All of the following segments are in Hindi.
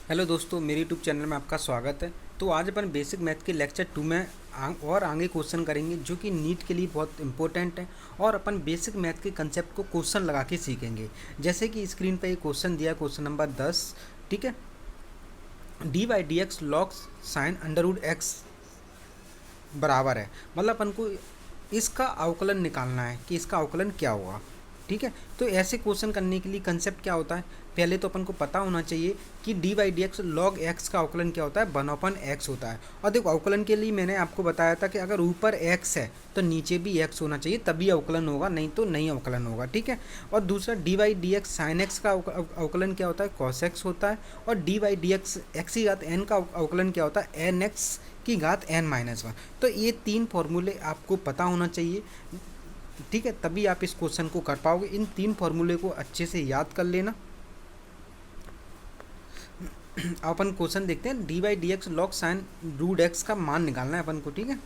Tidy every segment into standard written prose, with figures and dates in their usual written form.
हेलो दोस्तों, मेरे यूट्यूब चैनल में आपका स्वागत है। तो आज अपन बेसिक मैथ के लेक्चर 2 में और आगे क्वेश्चन करेंगे जो कि नीट के लिए बहुत इंपॉर्टेंट है। और अपन बेसिक मैथ के कंसेप्ट को क्वेश्चन लगा के सीखेंगे। जैसे कि स्क्रीन पर ये क्वेश्चन दिया है, क्वेश्चन नंबर 10। ठीक है, d by d x log sine under root x बराबर है, मतलब अपन को इसका अवकलन निकालना है कि इसका अवकलन क्या होगा। ठीक है, तो ऐसे क्वेश्चन करने के लिए कंसेप्ट क्या होता है, पहले तो अपन को पता होना चाहिए कि d by d x log x का अवकलन क्या होता है, 1/x होता है। और देखो, अवकलन के लिए मैंने आपको बताया था कि अगर ऊपर x है तो नीचे भी x होना चाहिए, तभी अवकलन होगा, नहीं तो नहीं अवकलन होगा। ठीक है, और दूसरा D by d x sine x का अवकलन क्या होता है, कॉस एक्स होता है। और D by d x x की घात n का अवकलन क्या होता है, एन एक्स की घात n-1। तो ये तीन फॉर्मूले आपको पता होना चाहिए। ठीक है, तभी आप इस क्वेश्चन को कर पाओगे। इन तीन फॉर्मूले को अच्छे से याद कर लेना। अपन क्वेश्चन देखते हैं, d by d x log sine root x का मान निकालना है अपन को। ठीक है,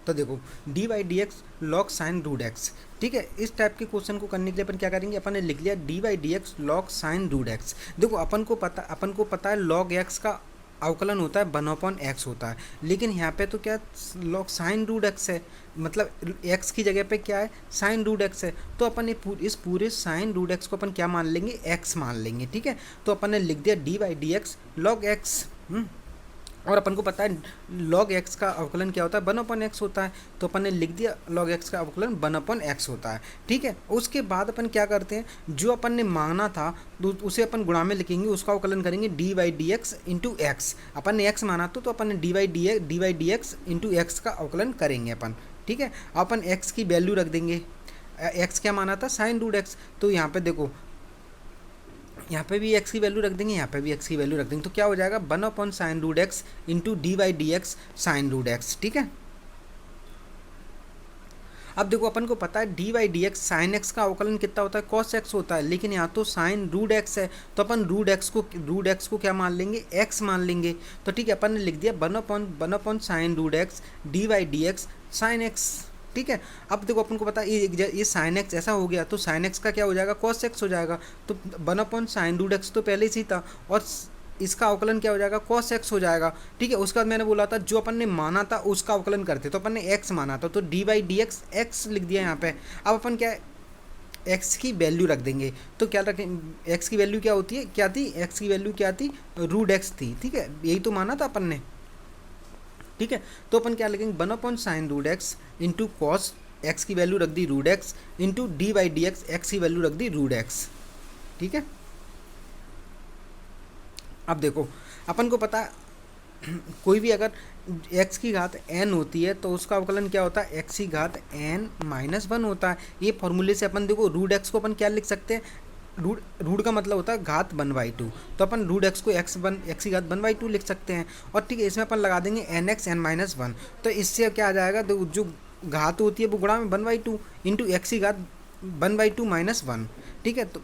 तो देखो, d by d x log sine root x. ठीक है, इस टाइप के क्वेश्चन को करने के लिए अपन क्या करेंगे, अपन ने लिख लिया d by d x log sine root x. देखो, अपन को पता है लॉग एक्स का अवकलन होता है 1/x होता है, लेकिन यहाँ पे तो क्या लॉग साइन रूट एक्स है, मतलब x की जगह पे क्या है, साइन रूट एक्स है। तो अपन इस पूरे साइन रूट एक्स को अपन क्या मान लेंगे, x मान लेंगे। ठीक है, तो अपन ने लिख दिया D by d x log x. और अपन को पता है log x का अवकलन क्या होता है, 1/x होता है। तो अपन ने लिख दिया log x का अवकलन 1/x होता है। ठीक है, उसके बाद अपन क्या करते हैं, जो अपन ने मांगना था तो उसे अपन गुणा में लिखेंगे, उसका अवकलन करेंगे d by d x into x. अपन ने x माना तो अपन ने d by d x into x का अवकलन करेंगे अपन। ठीक है, अपन x की वैल्यू रख देंगे। x क्या माना था, साइन रूट एक्स। तो यहाँ पे देखो, यहाँ पे भी x की वैल्यू रख देंगे, यहाँ पे भी x की वैल्यू रख देंगे। तो क्या हो जाएगा, 1/sin root x into d by d x sine root x. ठीक है, अब देखो, अपन को पता है d by d x sine x का अवकलन कितना होता है, कॉस एक्स होता है, लेकिन यहाँ तो साइन रूट एक्स है। तो अपन रूट एक्स को क्या मान लेंगे, x मान लेंगे। तो ठीक है, अपन ने लिख दिया 1/sin root x d by d x sine x. ठीक है, अब देखो, अपन को पता है ये साइन एक्स ऐसा हो गया, तो साइन एक्स का क्या हो जाएगा, कॉस एक्स हो जाएगा। तो 1/sin रूट एक्स तो पहले से ही था, और इसका अवकलन क्या हो जाएगा, कॉस एक्स हो जाएगा। ठीक है, उसके बाद मैंने बोला था जो अपन ने माना था उसका अवकलन करते, तो अपन ने एक्स माना था, तो d by d x x लिख दिया यहाँ पे। अब अपन क्या एक्स की वैल्यू रख देंगे। तो क्या रखें, एक्स की वैल्यू क्या होती है, क्या थी, एक्स की वैल्यू क्या थी, रूट एक्स थी। ठीक है, यही तो माना था अपन ने। ठीक है, तो अपन क्या लिखेंगे, 1/sin root x into cos x की वैल्यू रख दी root x into d by d x x की वैल्यू रख दी रूट एक्स। ठीक है, अब देखो, अपन को पता कोई भी अगर x की घात n होती है तो उसका अवकलन क्या होता है, x की घात n-1 होता है। ये फॉर्मूले से अपन देखो रूट x को अपन क्या लिख सकते हैं, रूट का मतलब होता है घात 1/2। तो अपन रूट x को x की घात 1/2 लिख सकते हैं। और ठीक है, इसमें अपन लगा देंगे nx n-1। तो इससे क्या आ जाएगा, तो जो घात होती है वो गुणा में 1/2 इंटू एक्स की घात 1/2 माइनस 1। ठीक है, तो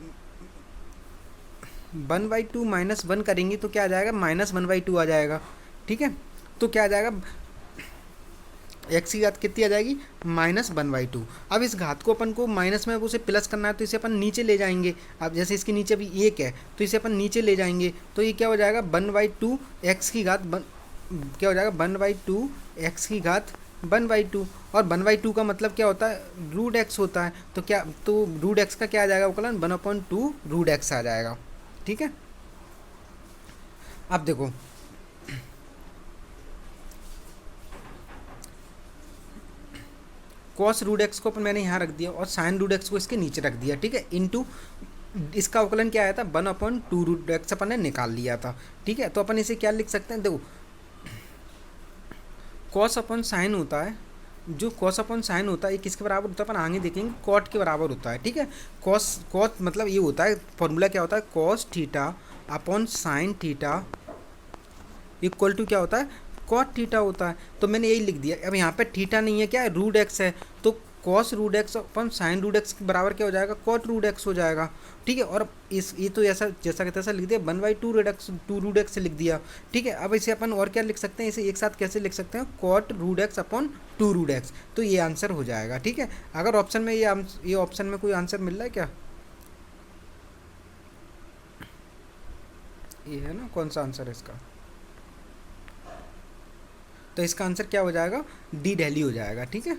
1/2 माइनस 1 करेंगे तो क्या आ जाएगा, -1/2 आ जाएगा। ठीक है, तो क्या आ जाएगा, एक्स की घात कितनी आ जाएगी, -1/2। अब इस घात को अपन को माइनस में उसे प्लस करना है, तो इसे अपन नीचे ले जाएंगे। अब जैसे इसके नीचे भी 1 है तो इसे अपन नीचे ले जाएंगे, तो ये क्या हो जाएगा, 1/2 एक्स की घात क्या हो जाएगा, 1/2 एक्स की घात 1/2। और 1/2 का मतलब क्या होता है, रूट एक्स होता है। तो क्या, तो रूट एक्स का क्या आ जाएगा अवकलन, 1/2 रूट एक्स आ जाएगा। ठीक है, अब देखो, कॉस रूट एक्स को मैंने यहाँ रख दिया और साइन रूट एक्स को इसके नीचे रख दिया। ठीक है, इनटू इसका अवकलन क्या आया था, 1/2 रूट एक्स अपन ने निकाल लिया था। ठीक है, तो अपन इसे क्या लिख सकते हैं, देखो, कॉस अपन साइन होता है, जो कॉस अपन साइन होता है ये किसके बराबर होता है, अपन आगे देखेंगे, कॉट के बराबर होता है। ठीक है, कॉस मतलब ये होता है, फॉर्मूला क्या होता है, cos theta upon sine theta equal to क्या होता है, कॉट थीटा होता है। तो मैंने यही लिख दिया। अब यहाँ पे थीटा नहीं है, क्या है, रूट एक्स है, तो cos root x upon sign root x के बराबर क्या हो जाएगा, कॉट रूट एक्स हो जाएगा। ठीक है, और ये तो ऐसा जैसा कि तैसा लिख दिया, 1/2 रूट एक्स से लिख दिया। ठीक है, अब इसे अपन और क्या लिख सकते हैं, इसे एक साथ कैसे लिख सकते हैं, cot root x upon 2 root x. तो ये आंसर हो जाएगा। ठीक है, अगर ऑप्शन में ये ऑप्शन में कोई आंसर मिल रहा है क्या, ये है ना, कौन सा आंसर है इसका? तो इसका आंसर क्या हो जाएगा? डी दिल्ली हो जाएगा। ठीक है,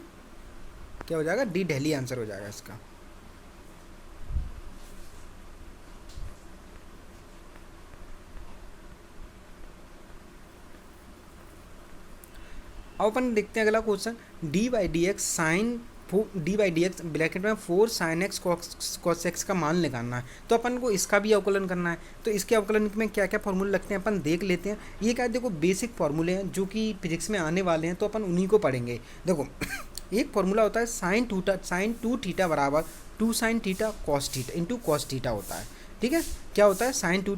क्या हो जाएगा? डी दिल्ली आंसर हो जाएगा इसका। अब अपन देखते हैं अगला question. D by d x sine d by d x bracket में 4 साइन एक्स कॉस एक्स का मान निकालना है। तो अपन को इसका भी अवकलन करना है। तो इसके अवकलन में क्या क्या फॉर्मूले लगते हैं अपन देख लेते हैं। ये क्या है, देखो बेसिक फॉर्मूले हैं जो कि फिजिक्स में आने वाले हैं, तो अपन उन्हीं को पढ़ेंगे। देखो एक फॉर्मूला होता है साइन टू थीटा बराबर 2 sine theta cos theta into cos theta होता है। ठीक है, क्या होता है? साइन टू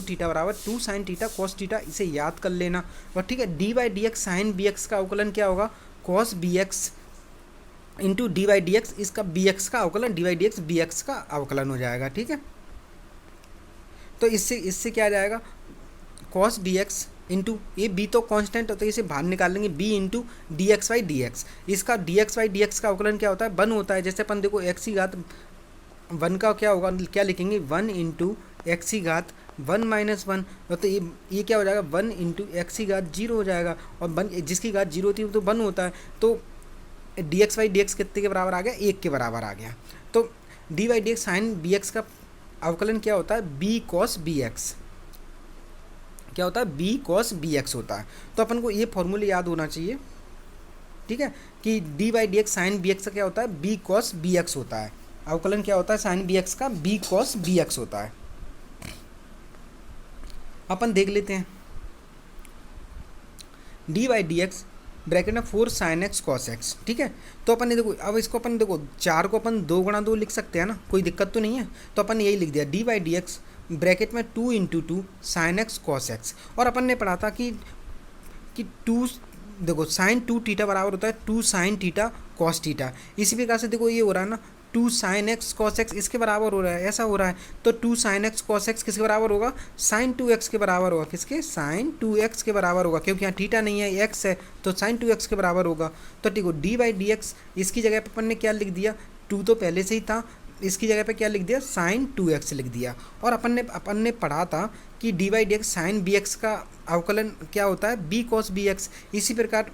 थीटा बराबर 2 साइन थीटा कॉस थीटा, इसे याद कर लेना। और ठीक है, d by d x sine b x का अवकलन क्या होगा? Cos b x into d by d x, इसका बी एक्स का अवकलन, d by d x b x का अवकलन हो जाएगा। ठीक है, तो इससे क्या आ जाएगा? कॉस बी एक्स इंटू, ये बी तो कांस्टेंट होता है, इसे बाहर निकाल लेंगे, b into d x by d x. इसका d x by d x का अवकलन क्या होता है? 1 होता है। जैसे अपन देखो एक्स की घात 1 का क्या होगा, क्या लिखेंगे? 1 इंटू एक्स की घात 1 माइनस 1, तो ये क्या हो जाएगा? 1 इंटू एक्स की घात 0 हो जाएगा। और 1 जिसकी घात 0 होती है तो 1 होता है। तो D x by d x कितने के बराबर आ गया? 1 के बराबर आ गया। तो d by d x sine b x का अवकलन क्या होता है? B cos b x. क्या होता है? बी कॉस बी एक्स होता है। तो अपन को ये फॉर्मूले याद होना चाहिए। ठीक है, कि d by d x sine b x का क्या होता है? बी कॉस बी एक्स होता है। अवकलन क्या होता है साइन बी एक्स का? बी कॉस बी एक्स होता है। अपन देख लेते हैं। D by d x bracket में 4 साइन एक्स कॉस एक्स। ठीक है, तो अपन ने देखो, अब इसको अपन देखो 4 को अपन 2 गुणा 2 लिख सकते हैं ना, कोई दिक्कत तो नहीं है। तो अपन यही लिख दिया, D by d x bracket में 2 into 2 sine x cos x. और अपन ने पढ़ा था कि 2, देखो साइन 2 थीटा बराबर होता है 2 साइन थीटा कॉस थीटा। इसी प्रकार से देखो ये हो रहा है ना, 2 साइन एक्स कॉस एक्स इसके बराबर हो रहा है, ऐसा हो रहा है। तो 2 साइन एक्स कॉस एक्स किसके बराबर होगा? साइन 2 एक्स के बराबर होगा। किसके? साइन 2 एक्स के बराबर होगा, क्योंकि यहाँ थीटा नहीं है, एक्स है, तो साइन 2 एक्स के बराबर होगा। तो ठीक हो, डी बाई डी एक्स इसकी जगह पर अपन ने क्या लिख दिया? 2 तो पहले से ही था, इसकी जगह पे क्या लिख दिया? साइन 2 एक्स लिख दिया। और अपन ने पढ़ा था कि d by d x sine b x का अवकलन क्या होता है? B cos b x. इसी प्रकार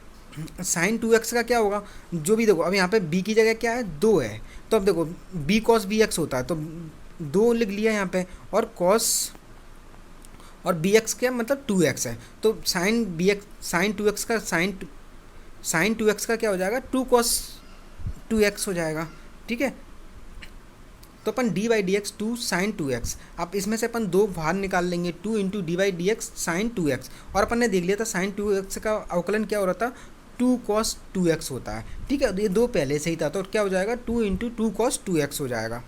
साइन 2 एक्स का क्या होगा? जो भी देखो, अब यहाँ पे b की जगह क्या है? 2 है, तो अब देखो b कॉस बी एक्स होता है, तो 2 लिख लिया यहाँ पे, और कॉस और बी एक्स क्या मतलब 2 एक्स है, तो sine b x sine 2 x का साइन 2 एक्स का क्या हो जाएगा? 2 कॉस 2 एक्स हो जाएगा। ठीक है, तो अपन d by d x 2 sine 2 x, अब इसमें से अपन 2 बाहर निकाल लेंगे, 2 into d by d x sine 2 x. और अपन ने देख लिया था साइन 2 एक्स का अवकलन क्या हो रहा था? 2 कॉस 2 एक्स होता है। ठीक है, ये 2 पहले से ही था, तो क्या हो जाएगा? 2 इंटू 2 कॉस 2 एक्स हो जाएगा।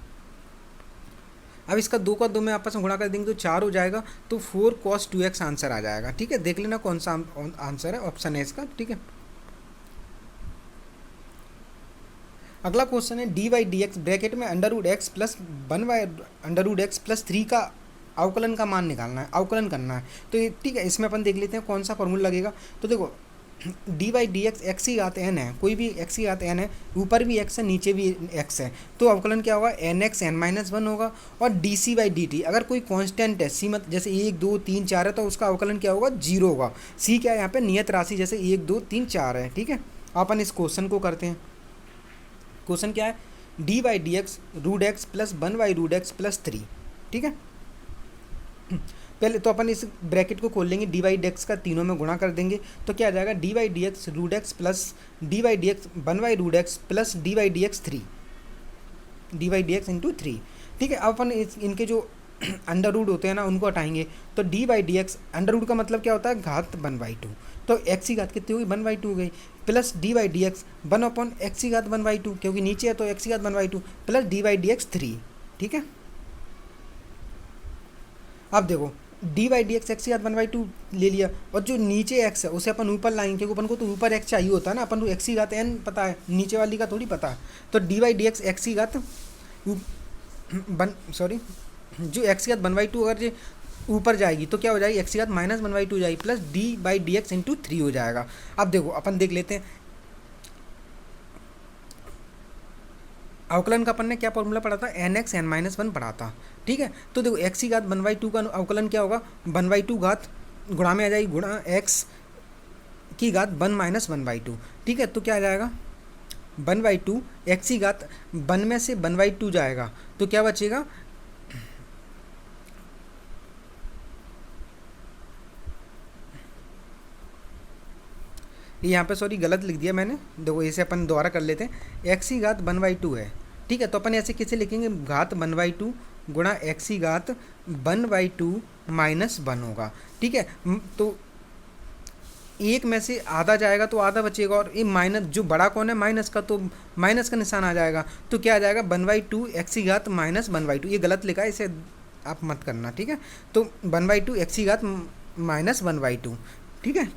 अब इसका 2 का 2 में आपस में गुणा कर देंगे तो 4 हो जाएगा, तो 4 कॉस 2 एक्स आंसर आ जाएगा। ठीक है, देख लेना कौन सा आंसर है, ऑप्शन है इसका। ठीक है, अगला क्वेश्चन है d by d x bracket में under root x plus 1 by under root x plus 3 का अवकलन का मान निकालना है, अवकलन करना है। तो ये ठीक है, इसमें अपन देख लेते हैं कौन सा फॉर्मूला लगेगा। तो देखो d by d x x की घात एन है, कोई भी एक्स की घात एन है, ऊपर भी एक्स है नीचे भी एक्स है, तो अवकलन क्या होगा? एन एक्स एन माइनस 1 होगा। और d c by d t, अगर कोई कांस्टेंट है सी, मत जैसे 1 2 3 4 है, तो उसका अवकलन क्या होगा? 0 होगा। सी क्या है यहाँ पे? नियत राशि, जैसे 1 2 3 4 है। ठीक है, अपन इस क्वेश्चन को करते हैं। क्वेश्चन क्या है? D by d x root x plus 1 by root x plus 3। ठीक है, पहले तो अपन इस ब्रैकेट को खोल लेंगे, डी बाई डी एक्स का तीनों में गुणा कर देंगे, तो क्या आ जाएगा? D by d x root x plus d by d x 1 by root x plus d by d x 3, d by d x into 3। ठीक है, अब अपन इनके जो अंडर रूट होते हैं ना उनको हटाएंगे, तो d by d x under root का मतलब क्या होता है? घात 1/2, तो एक्स की घात कितनी होगी? 1/2 हो गई, plus d by d x 1 upon x की घात 1/2, क्योंकि नीचे है तो एक्स की घात 1/2 plus d by d x 3। ठीक है, अब देखो d by d x x की घात 1/2 ले लिया, और जो नीचे एक्स है उसे अपन ऊपर लाएंगे, क्योंकि अपन को तो ऊपर एक्स चाहिए होता है ना, अपन को एक्स की घात एन पता है, नीचे वाली का थोड़ी पता है। तो d by d x x की घात जो एक्स की घात 1/2 अगर ये ऊपर जाएगी तो क्या हो जाएगी? एक्स की घात माइनस 1/2 हो जाएगी, plus d by d x into 3 हो जाएगा। अब देखो अपन देख लेते हैं, अवकलन का अपन ने क्या फॉर्मूला पढ़ा था, n x n minus one पढ़ा था, ठीक है। तो देखो एक्स की घात 1/2 का अवकलन क्या होगा, 1/2 घात गुणा में आ जाएगी गुणा एक्स की घात 1 - 1/2, ठीक है। तो क्या आ जाएगा 1/2 एक्स की घात 1 में से 1/2 जाएगा तो क्या बचेगा, यहाँ पे सॉरी गलत लिख दिया मैंने, देखो इसे अपन दोबारा कर लेते हैं। एक्स की घात 1/2 है, ठीक है। तो अपन ऐसे कैसे लिखेंगे, घात 1/2 गुणा एक्स की घात 1/2 माइनस 1 होगा, ठीक है। तो एक में से आधा जाएगा तो आधा बचेगा, और ये माइनस जो बड़ा कौन है माइनस का, तो माइनस का निशान आ जाएगा। तो क्या आ जाएगा 1/2 एक्स की घात माइनस 1/2, ये गलत लिखा है, इसे आप मत करना, ठीक है। तो 1/2 एक्स की घात माइनस 1/2, ठीक है।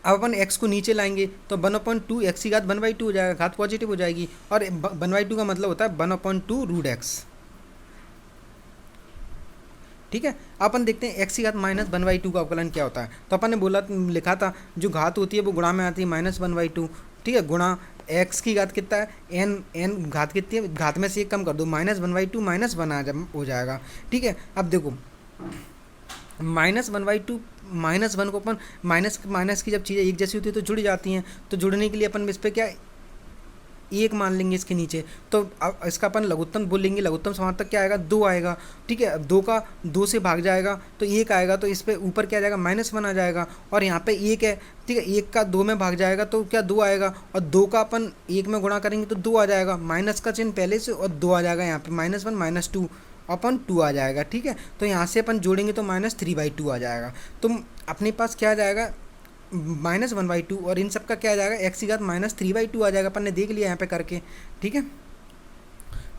अब अपन x को नीचे लाएंगे तो 1/2 एक्स की घात 1/2 हो जाएगा, घात पॉजिटिव हो जाएगी, और 1/2 का मतलब होता है 1/2 रूट एक्स, ठीक है। अपन देखते हैं x की घात माइनस 1/2 का अवकलन क्या होता है। तो अपन ने बोला लिखा था जो घात होती है वो गुणा में आती है -1/2, ठीक है, गुणा x की घात कितना है n घात कितनी है, घात में से एक कम कर दो, -1/2 -1 हो जाएगा, ठीक है। अब देखो -1/2 -1 को अपन माइनस की जब चीज़ें एक जैसी होती है तो जुड़ जाती हैं, तो जुड़ने के लिए अपन इस पर क्या एक मान लेंगे इसके नीचे, तो अब इसका अपन लघुत्तम बोल लेंगे, लघुत्तम समार्थक क्या आएगा 2 आएगा, ठीक है। अब 2 का 2 से भाग जाएगा तो 1 आएगा, तो इस पे ऊपर क्या आ जाएगा -1 आ जाएगा, और यहाँ पे 1 है, ठीक है। 1 का 2 में भाग जाएगा तो क्या 2 आएगा, और 2 का अपन 1 में गुणा करेंगे तो 2 आ जाएगा, माइनस का चिन्ह पहले से और 2 आ जाएगा, यहाँ पे -1 -2 अपन 2 आ जाएगा, ठीक है। तो यहाँ से अपन जोड़ेंगे तो -3/2 आ जाएगा। तो अपने पास क्या आ जाएगा -1/2, और इन सब का क्या आ जाएगा एक्स की घात -3/2 आ जाएगा, अपन ने देख लिया यहाँ पे करके, ठीक है।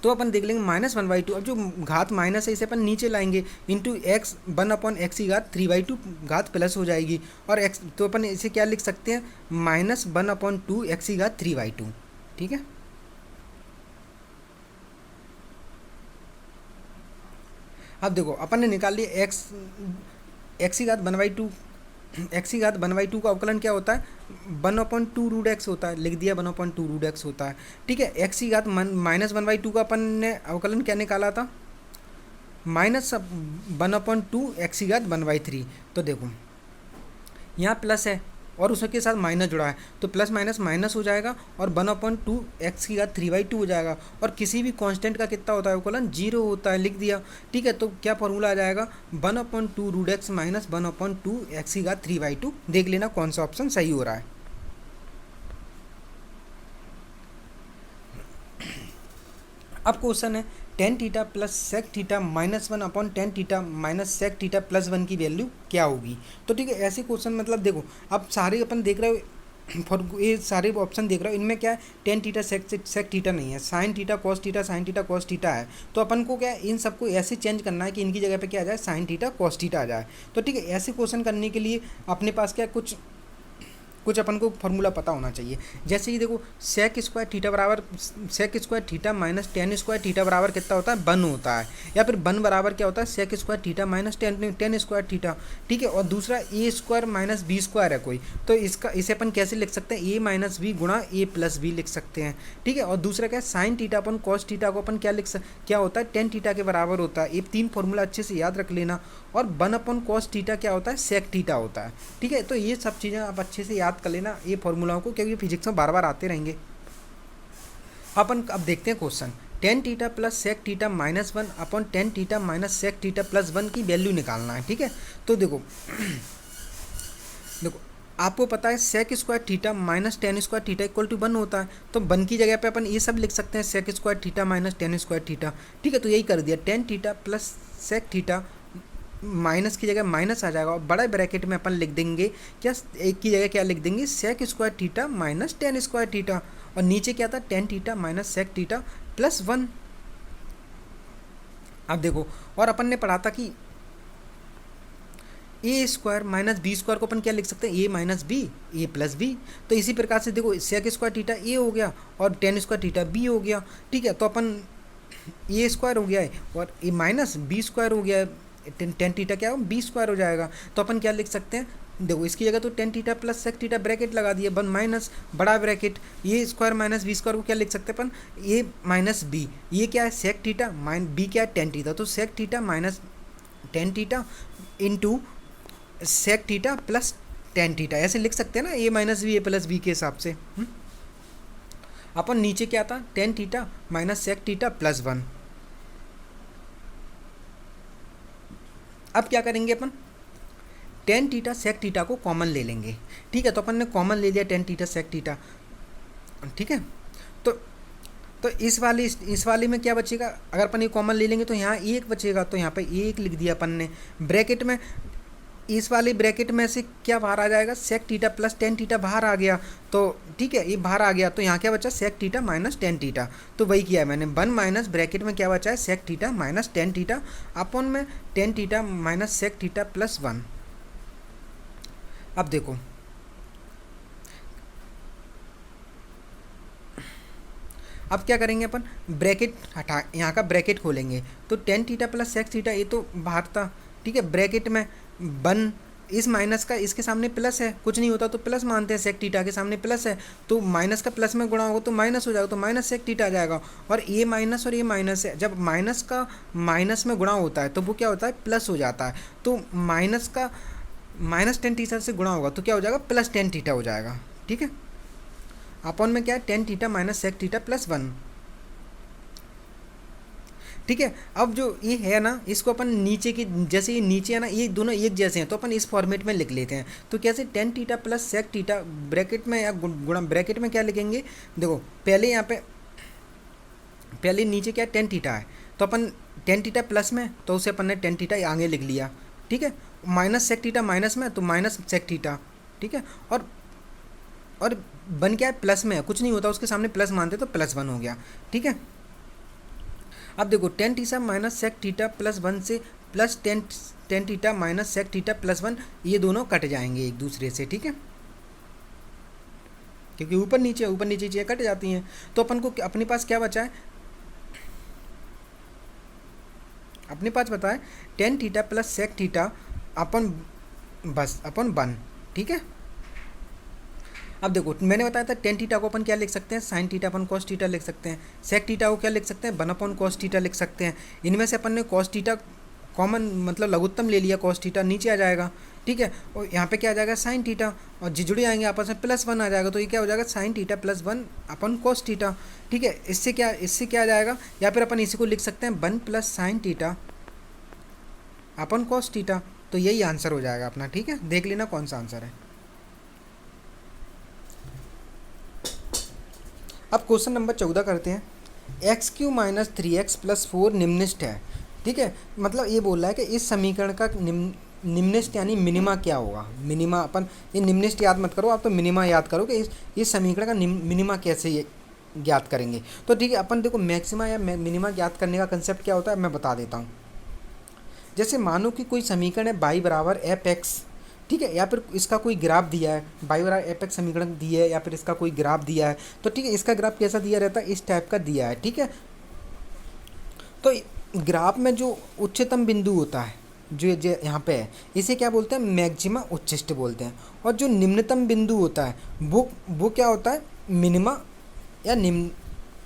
तो अपन देख लेंगे -1/2, अब जो घात माइनस है इसे अपन नीचे लाएंगे इंटू एक्स 1/x की घात 3/2 घात प्लस हो जाएगी, और एक्स तो अपन इसे क्या लिख सकते हैं -1/2 एक्स की घात 3/2, ठीक है। अब देखो अपन ने निकाल लिया एक्स की घात 1/2, एक्स की घात 1/2 का अवकलन क्या होता है 1/2 रूट एक्स होता है, लिख दिया 1/2 रूट एक्स होता है, ठीक है। एक्स की घात -1/2 का अपन ने अवकलन क्या निकाला था -1/2 एक्स की घात 1/3। तो देखो यहाँ प्लस है और उसके साथ माइनस जुड़ा है, तो प्लस माइनस माइनस हो जाएगा, और 1/2 एक्स की घात 3/2 हो जाएगा, और किसी भी कांस्टेंट का कितना होता है अवकलन 0 होता है, लिख दिया, ठीक है। तो क्या फॉर्मूला आ जाएगा 1/2 रूट एक्स माइनस 1/2 एक्स की घात 3/2, देख लेना कौन सा ऑप्शन सही हो रहा है। अब क्वेश्चन है tan theta plus sec theta -1/tan theta minus sec theta +1 की वैल्यू क्या होगी। तो ठीक है, ऐसे क्वेश्चन मतलब देखो अब सारे अपन देख रहे हो फॉर ये सारे ऑप्शन देख रहे हो, इनमें क्या है tan थीटा sec थीटा नहीं है, sin theta cos theta sin theta cos theta है। तो अपन को क्या है इन सबको ऐसे चेंज करना है कि इनकी जगह पे क्या आ जाए sin थीटा cos थीटा आ जाए। तो ठीक है, ऐसे क्वेश्चन करने के लिए अपने पास क्या कुछ अपन को फॉर्मूला पता होना चाहिए। जैसे कि देखो sec स्क्वायर थीटा बराबर sec square theta minus tan square theta बराबर कितना होता है 1 होता है, या फिर 1 बराबर क्या होता है sec square theta minus tan square theta, ठीक है। और दूसरा a square minus b square है कोई, तो इसे अपन कैसे लिख सकते हैं a माइनस बी गुणा a प्लस बी लिख सकते हैं, ठीक है। और दूसरा क्या है साइन थीटा अपन cos थीटा को अपन क्या होता है tan थीटा के बराबर होता है। ये 3 फॉर्मूला अच्छे से याद रख लेना। और 1/cos थीटा क्या होता है sec थीटा होता है, ठीक है। तो ये सब चीज़ें आप अच्छे से याद कर लेना ये फॉर्मूलाओं को, क्योंकि फिजिक्स में बार बार आते रहेंगे। अपन अब देखते हैं question tan theta plus sec theta -1/tan theta minus sec theta +1 की वैल्यू निकालना है, ठीक है। तो देखो आपको पता है sec square theta minus tan square theta equal to 1 होता है, तो 1 की जगह पे अपन ये सब लिख सकते हैं sec square theta minus tan square theta, ठीक है। तो यही कर दिया tan theta plus sec theta, minus की जगह माइनस आ जाएगा और बड़े ब्रैकेट में अपन लिख देंगे क्या, एक की जगह क्या लिख देंगे sec square theta minus tan square theta, और नीचे क्या था tan theta minus sec theta +1। अब देखो और अपन ने पढ़ा था कि a square minus b square को अपन क्या लिख सकते हैं a minus b a plus b. तो इसी प्रकार से देखो sec स्क्वायर थीटा a हो गया और tan स्क्वायर थीटा b हो गया, ठीक है। तो अपन a स्क्वायर हो गया है और a माइनस बी स्क्वायर हो गया है, tan थीटा क्या हो बी स्क्वायर हो जाएगा। तो अपन क्या लिख सकते हैं देखो इसकी जगह तो tan theta plus sec theta bracket लगा दिया, वन माइनस बड़ा ब्रैकेट ये स्क्वायर माइनस बी स्क्वायर को क्या लिख सकते हैं अपन, ए माइनस बी, ये क्या है सेक थीटा माइन बी क्या है टेन थीटा, तो sec theta minus tan theta into sec theta plus tan theta, ऐसे लिख सकते हैं ना, a minus b a plus b के हिसाब से। अपन नीचे क्या था tan theta minus sec theta plus one. अब क्या करेंगे अपन, टेन थीटा सेक थीटा को कॉमन ले लेंगे, ठीक है, तो अपन ने कॉमन ले लिया टेन थीटा सेक थीटा, ठीक है। तो तो इस वाली में क्या बचेगा, अगर अपन ये कॉमन ले लेंगे तो यहाँ एक बचेगा, तो यहाँ पे एक लिख दिया अपन ने ब्रैकेट में, इस वाली ब्रैकेट में से क्या बाहर आ जाएगा, sec theta plus tan theta बाहर आ गया, तो ठीक है ये बाहर आ गया, तो यहाँ क्या बचा sec theta minus tan theta, तो वही किया है मैंने, वन माइनस ब्रैकेट में क्या बचा है sec theta minus tan theta अपन में tan theta minus sec theta plus one. अब देखो अब क्या करेंगे अपन, ब्रैकेट हटा यहाँ का ब्रैकेट खोलेंगे, तो tan theta plus sec theta ये तो बाहर था, ठीक है, ब्रैकेट में वन, इस माइनस का इसके सामने प्लस है, कुछ नहीं होता तो प्लस मानते हैं, सेक थीटा के सामने प्लस है, तो माइनस का प्लस में गुणा होगा तो माइनस हो जाएगा, तो माइनस सेक थीटा आ जाएगा, और ये माइनस है, जब माइनस का माइनस में गुणा होता है तो वो क्या होता है प्लस हो जाता है, तो माइनस का माइनस टेन थीटा से गुणा होगा तो क्या हो जाएगा प्लस टेन थीटा हो जाएगा, ठीक है। अपॉन में क्या है tan theta minus sec theta plus one, ठीक है। अब जो ये है ना इसको अपन नीचे की, जैसे ये नीचे है ना ये दोनों एक जैसे हैं, तो अपन इस फॉर्मेट में लिख लेते हैं, तो कैसे tan theta plus sec theta bracket में या गुणा ब्रैकेट में क्या लिखेंगे, देखो पहले यहाँ पे पहले नीचे क्या टेन थीटा है, तो अपन टेन थीटा प्लस में तो उसे अपन ने टेन थीटा आगे लिख लिया, ठीक है, माइनस सेक थीटा माइनस में तो माइनस सेक थीटा, ठीक है, और वन क्या है प्लस में है, कुछ नहीं होता उसके सामने प्लस मानते तो प्लस वन हो गया, ठीक है। अब देखो tan theta minus sec theta plus one से plus tan theta minus sec theta plus one, ये दोनों कट जाएंगे एक दूसरे से, ठीक है, क्योंकि ऊपर नीचे चीज़ें कट जाती हैं, तो अपन को अपने पास क्या बचा है, अपने पास बता है tan theta plus sec theta अपन बस अपन वन, ठीक है। अब देखो मैंने बताया था टेन थीटा को अपन क्या लिख सकते हैं साइन थीटा अपन कॉस थीटा लिख सकते हैं, सेक थीटा को क्या लिख सकते हैं वन अपन कॉस थीटा लिख सकते हैं, इनमें से अपन ने कॉस थीटा कॉमन मतलब लघुत्तम ले लिया, कॉस थीटा नीचे आ जाएगा, ठीक है, और यहाँ पे क्या आ जाएगा साइन थीटा, और जुड़े आएंगे आपस में प्लस वन आ जाएगा, तो ये क्या हो जाएगा साइन थीटा प्लस वन अपन कॉस थीटा, ठीक है। इससे क्या आ जाएगा, या फिर अपन इसी को लिख सकते हैं वन प्लस साइन थीटा अपन कॉस थीटा, तो यही आंसर हो जाएगा अपना, ठीक है, देख लेना कौन सा आंसर है। अब क्वेश्चन नंबर 14 करते हैं, x Q minus three x plus four निम्नलिखित है, ठीक है, मतलब ये बोल रहा है कि इस समीकरण का निम्नलिखित यानी मिनिमा क्या होगा, मिनिमा अपन ये निम्नलिखित याद मत करो आप, तो मिनिमा याद करो कि इस समीकरण का मिनिमा कैसे ये ज्ञात करेंगे, तो ठीक है अपन देखो मैक्सिमा या मिनिमा ज्ञात करने का कंसेप्ट क्या होता है मैं बता देता हूँ। जैसे मानो कि कोई समीकरण है y बराबर एफ एक्स, ठीक है, या फिर इसका कोई ग्राफ दिया है, y बराबर एफ एक्स समीकरण दिया है या फिर इसका कोई ग्राफ दिया है, तो ठीक है इसका ग्राफ कैसा दिया रहता है इस टाइप का दिया है, ठीक है। तो ग्राफ में जो उच्चतम बिंदु होता है जो यहाँ पे है इसे क्या बोलते हैं मैक्सिमा उच्चिष्ट बोलते हैं, और जो निम्नतम बिंदु होता है वो क्या होता है मिनिमा या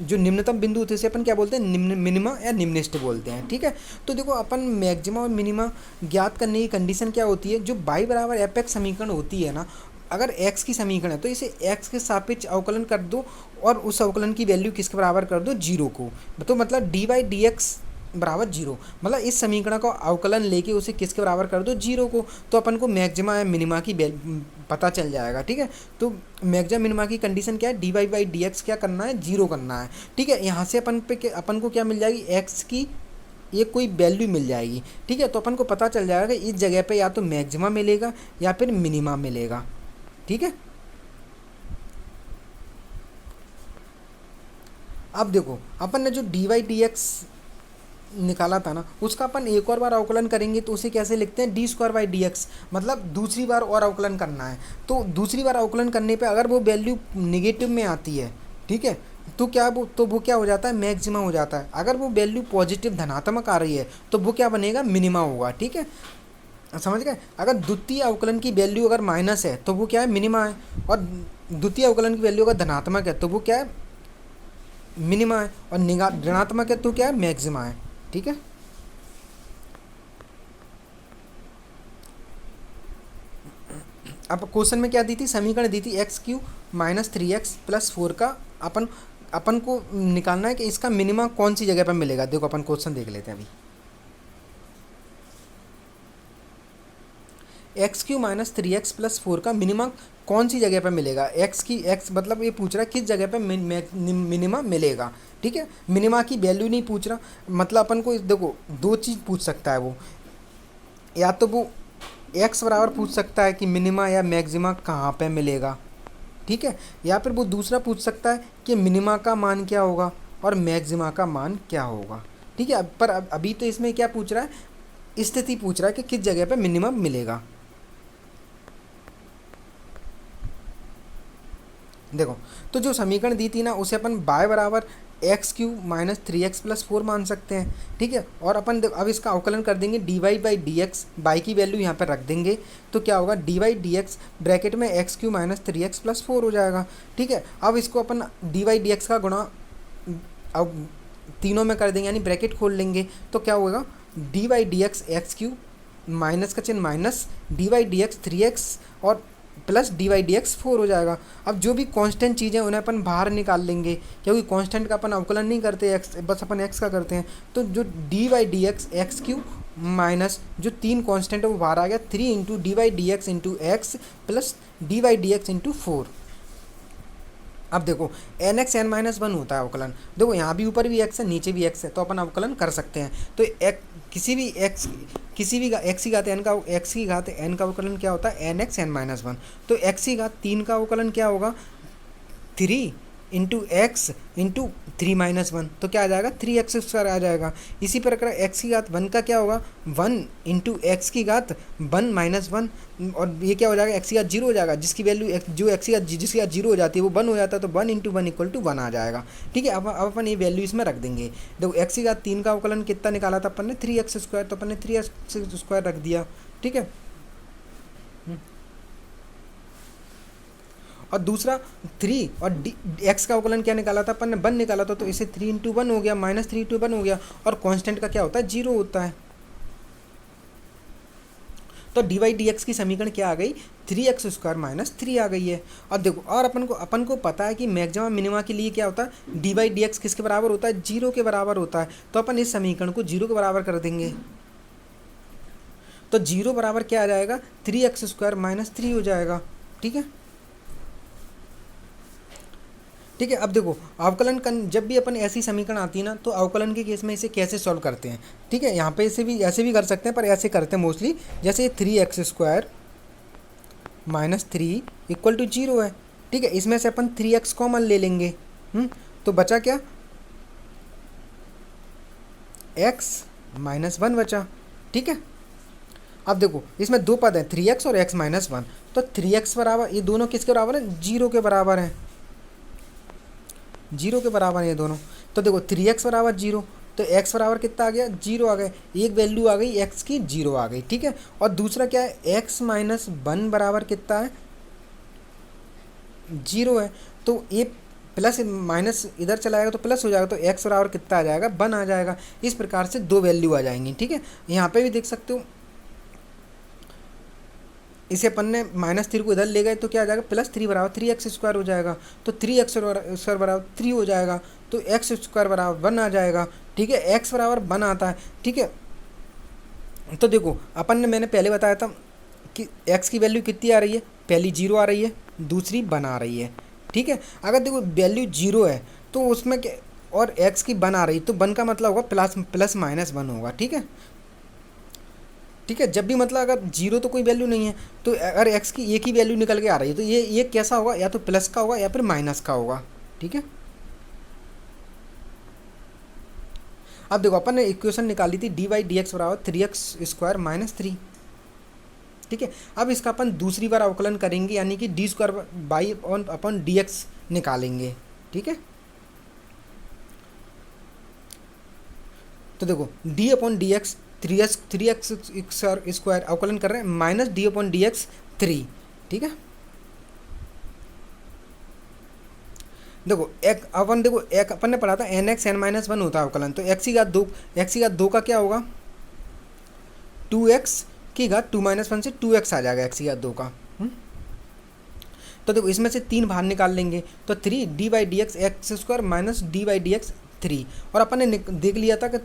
जो निम्नतम बिंदु होते हैं इसे अपन क्या बोलते हैं मिनिमा या निम्नलिखित बोलते हैं, ठीक है। तो देखो अपन मैक्सिमा और मिनिमा ज्ञात करने की कंडीशन क्या होती है, जो y बराबर एफ एक्स समीकरण होती है ना, अगर x की समीकरण है तो इसे x के सापेक्ष अवकलन कर दो और उस अवकलन की वैल्यू किसके बराबर कर दो जीरो को, तो मतलब dy dx बराबर जीरो, मतलब इस समीकरण का अवकलन लेके उसे किसके बराबर कर दो जीरो को, तो अपन को मैक्सिमा या मिनिमा की पता चल जाएगा, ठीक है। तो मैक्सिमा मिनिमा की कंडीशन क्या है dy बाई dx क्या करना है जीरो करना है, ठीक है। यहाँ से अपन को क्या मिल जाएगी x की ये कोई वैल्यू मिल जाएगी, ठीक है, तो अपन को पता चल जाएगा कि इस जगह पे या तो मैक्सिमा मिलेगा या फिर मिनिमा मिलेगा, ठीक है। अब देखो अपन ने जो dy dx निकाला था ना उसका अपन एक और बार अवकलन करेंगे तो उसे कैसे लिखते हैं D square by d x, मतलब दूसरी बार और अवकलन करना है, तो दूसरी बार अवकलन करने पे अगर वो वैल्यू निगेटिव में आती है, ठीक है, तो वो क्या हो जाता है मैक्सिमा हो जाता है, अगर वो वैल्यू पॉजिटिव धनात्मक आ रही है तो वो क्या बनेगा मिनिमा होगा, ठीक है। समझ गए। अगर द्वितीय अवकलन की वैल्यू अगर माइनस है तो वो क्या है, मिनिमा है, और द्वितीय अवकलन की वैल्यू अगर धनात्मक है तो वो क्या है, मिनिमा है, और ऋणात्मक है तो क्या है, मैक्सिमा है। ठीक है। अब क्वेश्चन में क्या दी थी, समीकरण दी थी x³ - 3x + 4 का अपन अपन को निकालना है कि इसका मिनिमा कौन सी जगह पर मिलेगा। देखो अपन क्वेश्चन देख लेते हैं अभी। x³ - 3x + 4 का मिनिमा कौन सी जगह पर मिलेगा, x मतलब ये पूछ रहा है किस जगह पर मिनिमा मिलेगा। ठीक है, मिनिमा की वैल्यू नहीं पूछ रहा, मतलब अपन को देखो दो चीज़ पूछ सकता है वो, या तो वो x बराबर पूछ सकता है कि मिनिमा या मैक्सिमा कहाँ पे मिलेगा। ठीक है, या फिर वो दूसरा पूछ सकता है कि मिनिमा का मान क्या होगा और मैक्सिमा का मान क्या होगा। ठीक है, पर अभी तो इसमें क्या पूछ रहा है, स्थिति पूछ रहा है कि किस जगह पे मिनिमम मिलेगा। देखो, तो जो समीकरण दी थी ना उसे अपन y बराबर x³ - 3x + 4 मान सकते हैं। ठीक है, और अपन अब इसका अवकलन कर देंगे dy/dx, y की वैल्यू यहाँ पर रख देंगे तो क्या होगा, dy/dx ब्रैकेट में x³ - 3x + 4 हो जाएगा। ठीक है, अब इसको अपन dy/dx का गुणा अब तीनों में कर देंगे, यानी ब्रैकेट खोल लेंगे तो क्या होगा, dy/dx x³ माइनस का चिन्ह माइनस, dy/dx 3x और प्लस dy/dx 4 हो जाएगा। अब जो भी कांस्टेंट चीज़ें उन्हें अपन बाहर निकाल लेंगे, क्योंकि कांस्टेंट का अपन अवकलन नहीं करते x, बस अपन x का करते हैं। तो जो dy/dx x³ माइनस जो तीन कांस्टेंट है वो बाहर आ गया, 3 × dy/dx × x प्लस dy/dx × 4। अब देखो nx n-1 होता है अवकलन, देखो यहाँ भी ऊपर भी x है नीचे भी x है, तो अपन अवकलन कर सकते हैं। तो किसी भी x की घात n का अवकलन क्या होता है, nx n-1। तो x की घात 3 का अवकलन क्या होगा, 3 × x × 3-1, तो क्या आ जाएगा, 3x² आ जाएगा। इसी प्रकार x की घात 1 का क्या होगा, 1 × x की घात 1-1, और ये क्या हो जाएगा, x की घात 0 हो जाएगा, जिसकी वैल्यू जिसकी घात 0 हो जाती है वो 1 हो जाता है, तो 1 × 1 = 1 आ जाएगा। ठीक है, अब अपन ये वैल्यू इसमें रख देंगे। देखो x की घात 3 का अवकलन कितना निकाला था अपन ने, 3x², तो अपन ने 3x² रख दिया। ठीक है, और दूसरा 3 और x का अवकलन क्या निकाला था अपन ने, 1 निकाला था, तो इसे 3 × 1 हो गया, -3 × 1 हो गया, और कांस्टेंट का क्या होता है, 0 होता है। तो dy/dx की समीकरण क्या आ गई, 3x² - 3 आ गई है। अब देखो, और अपन को पता है कि मैक्सिमा मिनिमा के लिए क्या होता है, dy/dx किसके बराबर होता है, 0 के बराबर होता है। तो अपन इस समीकरण को 0 के बराबर कर देंगे, तो 0 बराबर क्या आ जाएगा, 3x² - 3 हो जाएगा। ठीक है, ठीक है। अब देखो अवकलन जब भी अपन ऐसी समीकरण आती है ना, तो अवकलन के केस में इसे कैसे सॉल्व करते हैं। ठीक है, यहाँ पे इसे भी ऐसे भी कर सकते हैं, पर ऐसे करते हैं मोस्टली, जैसे 3x² - 3 = 0 है। ठीक है, इसमें से अपन 3x कॉमन ले लेंगे, तो बचा क्या, x - 1 बचा। ठीक है, अब देखो इसमें दो पद हैं, 3x और x - 1, तो 3x बराबर, ये दोनों किसके बराबर है, 0 के बराबर है, 0 के बराबर है ये दोनों। तो देखो 3x बराबर 0, तो x बराबर कितना आ गया, 0 आ गए, एक वैल्यू आ गई x की, 0 आ गई। ठीक है, और दूसरा क्या है, x - 1 बराबर कितना है, 0 है, तो ये प्लस माइनस इधर चला जाएगा तो प्लस हो जाएगा, तो x बराबर कितना आ जाएगा, 1 आ जाएगा। इस प्रकार से दो वैल्यू आ जाएंगी। ठीक है, यहाँ पे भी देख सकते हो, इसे अपन ने -3 को इधर ले गए तो क्या आ जाएगा, +3 बराबर 3x² हो जाएगा, तो 3x² बराबर 3 हो जाएगा, तो x² बराबर 1 आ जाएगा। ठीक है, x बराबर 1 आता है। ठीक है, तो देखो अपन ने, मैंने पहले बताया था कि x की वैल्यू कितनी आ रही है, पहली 0 आ रही है, दूसरी 1 आ रही है। ठीक है, अगर देखो वैल्यू 0 है तो उसमें क्या, और x की 1 आ रही है, तो 1 का मतलब होगा +-1 होगा। ठीक है, ठीक है, जब भी मतलब अगर 0 तो कोई वैल्यू नहीं है, तो अगर x की एक ही वैल्यू निकल के आ रही है, तो ये कैसा होगा, या तो प्लस का होगा या फिर माइनस का होगा। ठीक है, अब देखो अपन ने इक्वेशन निकाली थी dy/dx बराबर 3x² - 3। ठीक है, अब इसका अपन दूसरी बार अवकलन करेंगे, यानी कि d² निकालेंगे। ठीक है, तो देखो d/dx 3x स्क्वायर अवकलन कर रहे हैं minus D upon D x 3, ठीक है। देखो एक अपन देखो एक अपन ने पढ़ा था n x n minus one होता है अवकलन, तो एक्स की घात दो, एक्स की घात दो का क्या होगा 2x की घात 2 माइनस वन से 2x आ जाएगा एक्स की घात दो का। तो देखो इसमें से 3 बाहर निकाल लेंगे तो 3 d by d x x square minus D by d x 3, और अपन ने देख लिया था कि